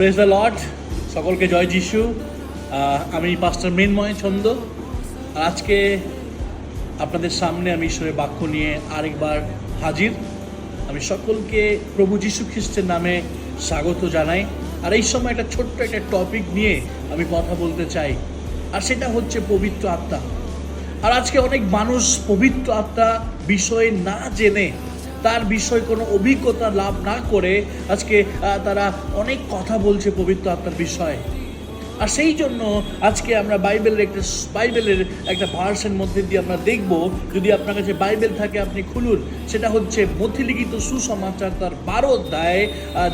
Praise the Lord, সকলকে জয় যিশু। আমি পাস্টার মৃন্ময় ছন্দ। আর আজকে আপনাদের সামনে আমি ঈশ্বরের বাক্য নিয়ে আরেকবার হাজির। আমি সকলকে প্রভু যীশু খ্রিস্টের নামে স্বাগত জানাই। আর এই সময় একটা ছোট্ট একটা টপিক নিয়ে আমি কথা বলতে চাই, আর সেটা হচ্ছে পবিত্র আত্মা। আর আজকে অনেক মানুষ পবিত্র আত্মা বিষয়ে না জেনে, তার বিষয়ে কোনো অভিজ্ঞতা লাভ না করে আজকে তারা অনেক কথা বলছে পবিত্র আত্মার বিষয়ে। আর সেই জন্য আজকে আমরা বাইবেলের একটা ভার্সের মধ্যে দিয়ে আমরা দেখব। যদি আপনার কাছে বাইবেল থাকে আপনি খুলুন। সেটা হচ্ছে মথিলিখিত সুসমাচার তার 12 অধ্যায়,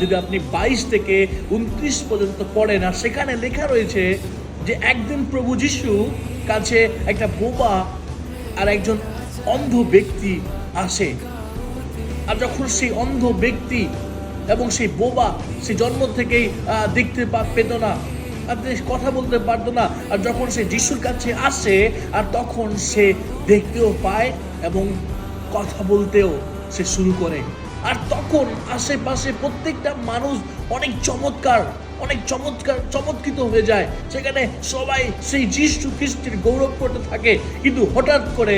যদি আপনি 22 থেকে 29 পর্যন্ত পড়েন। আর সেখানে লেখা রয়েছে যে একদিন প্রভু যীশু কাছে একটা বোবা আর একজন অন্ধ ব্যক্তি আসে। আর যখন সেই অন্ধ ব্যক্তি এবং সেই বোবা, সে জন্ম থেকেই দেখতে পেত না, কথা বলতে পারতো না, আর যখন সে যিশুর কাছে আসে আর তখন সে দেখতেও পায় এবং কথা বলতেও সে শুরু করে। আর তখন আশেপাশে প্রত্যেকটা মানুষ অনেক চমৎকৃত হয়ে যায়। সেখানে সবাই সেই যীশু খ্রিস্টের গৌরব করতে থাকে। কিন্তু হঠাৎ করে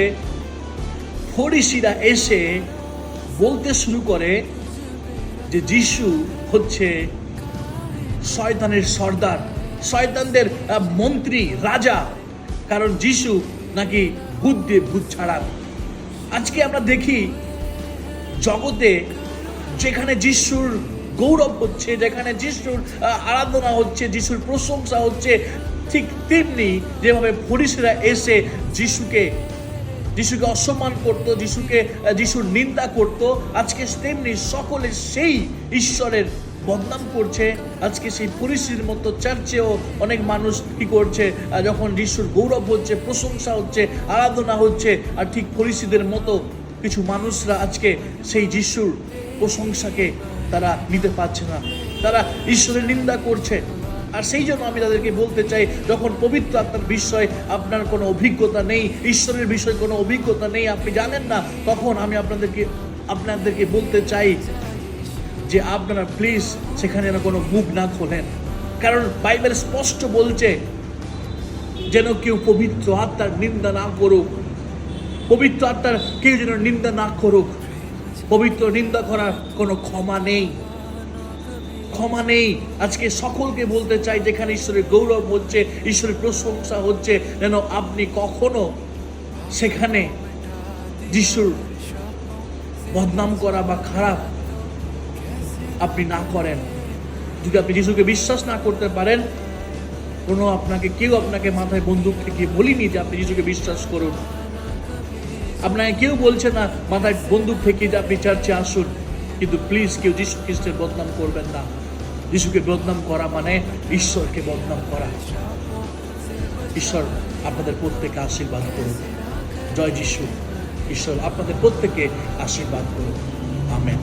ফরিসিরা এসে বলতে শুরু করে যে যীশু হচ্ছে শয়তানের সর্দার, শয়তানদের মন্ত্রী, রাজা, কারণ যীশু নাকি ভূত দিয়ে ভূত ছাড়ান। আজকে আমরা দেখি জগতে যেখানে যিশুর গৌরব হচ্ছে, যেখানে যিশুর আরাধনা হচ্ছে, যিশুর প্রশংসা হচ্ছে, ঠিক তেমনি যেভাবে ফরিসিরা এসে যিশুকে অসম্মান করত, যিশুর নিন্দা করত, আজকে তেমনি সকলে সেই ঈশ্বরের বদনাম করছে। আজকে সেই ফরিসির মতো চার্চেও অনেক মানুষ কি করছে, যখন যিশুর গৌরব হচ্ছে, প্রশংসা হচ্ছে, আরাধনা হচ্ছে, আর ঠিক ফরিসিদের মতো কিছু মানুষরা আজকে সেই যিশুর প্রশংসাকে তারা নিতে পারছে না, তারা ঈশ্বরের নিন্দা করছে। আর সেই জন্য আমি তাদেরকে বলতে চাই, যখন পবিত্র আত্মার বিষয়ে আপনার কোনো অভিজ্ঞতা নেই, ঈশ্বরের বিষয়ে কোনো অভিজ্ঞতা নেই, আপনি জানেন না, তখন আমি আপনাদেরকে বলতে চাই যে আপনারা প্লিজ সেখানে যেন কোনো মুখ না খোলেন। কারণ বাইবেল স্পষ্ট বলছে যেন কেউ পবিত্র আত্মার নিন্দা না করুক, পবিত্র আত্মার কেউ যেন নিন্দা না করুক। পবিত্র নিন্দা করার কোনো ক্ষমা নেই। আজকে সকলকে বলতে চাই, যেখানে ঈশ্বরের গৌরব হচ্ছে, ঈশ্বরের প্রশংসা হচ্ছে, যেন আপনি কখনো সেখানে যিশুর বদনাম করা বা খারাপ আপনি না করেন। যদি আপনি যিশুকে বিশ্বাস না করতে পারেন, কেউ আপনাকে মাথায় বন্দুক থেকে বলিনি যে আপনি যিশুকে বিশ্বাস করুন। আপনাকে কেউ বলছে না মাথায় বন্দুক থেকে যে আপনি চার্চে আসুন। কিন্তু প্লিজ কেউ যিশু খ্রিস্টের বদনাম করবেন না। যিশুকে বদনাম করা মানে ঈশ্বরকে বদনাম করা। ঈশ্বর আপনাদের প্রত্যেকে আশীর্বাদ করুন। জয় যিশু। ঈশ্বর আপনাদের প্রত্যেকে আশীর্বাদ করুন। আমেন।